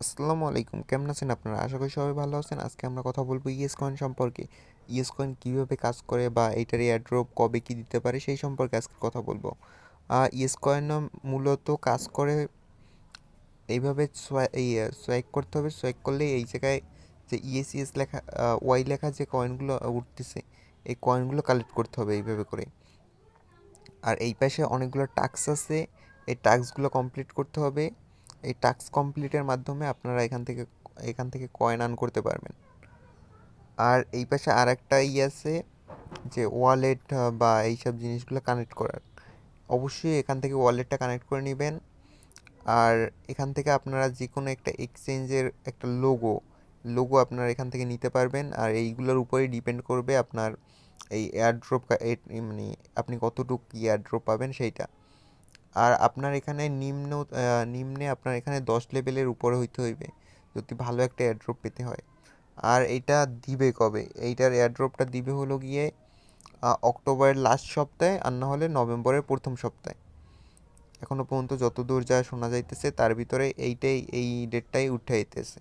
আসসালামু আলাইকুম। কেমন আছেন আপনারা? আশা করি সবাই ভালো আছেন। আজকে আমরা কথা বলব ইএস কয়েন সম্পর্কে। ইএস কয়েন কিভাবে কাজ করে বা এইটার এয়ারড্রপ কবে কি দিতে পারে সেই সম্পর্কে আজকে কথা বলব। ইএস কয়েন মূলত কাজ করে এইভাবে সোয়াইপ করতে হবে। সোয়াইপ করলেই এই জায়গায় যে ইএস লেখা ওয়াই লেখা যে কয়েনগুলো উঠতেছে এই কয়েনগুলো কালেক্ট করতে হবে এইভাবে করে। আর এই পাশে অনেকগুলো টাস্ক আছে, এই টাস্কগুলো কমপ্লিট করতে হবে। এই টাস্ক কমপ্লিটের মাধ্যমে আপনারা এখান থেকে কয়েন আর্ন করতে পারবেন। আর এই পাশে আর একটা আছে যে ওয়ালেট বা এইসব জিনিসগুলো কানেক্ট করার। অবশ্যই এখান থেকে ওয়ালেটটা কানেক্ট করে নেবেন। আর এখান থেকে আপনারা যে কোনো একটা এক্সচেঞ্জের একটা লোগো আপনারা এখান থেকে নিতে পারবেন। আর এইগুলোর উপরেই ডিপেন্ড করবে আপনার এই এয়ারড্রপ, মানে আপনি কতটুকু এয়ারড্রপ পাবেন সেইটা। আর আপনার এখানে নিম্নে আপনার এখানে 10 লেভেলের উপরে হইতে হইবে যদি ভালো একটা এয়ারড্রপ পেতে হয়। আর এইটা দিবে কবে? এইটার এয়ারড্রপটা দিবে হলো গিয়ে অক্টোবরের লাস্ট সপ্তাহে, আর না হলে নভেম্বরের প্রথম সপ্তাহে। এখনো পর্যন্ত যতদূর যা শোনা যাইতেছে তার ভিতরে এই ডেটটাই উঠে আইতেছে।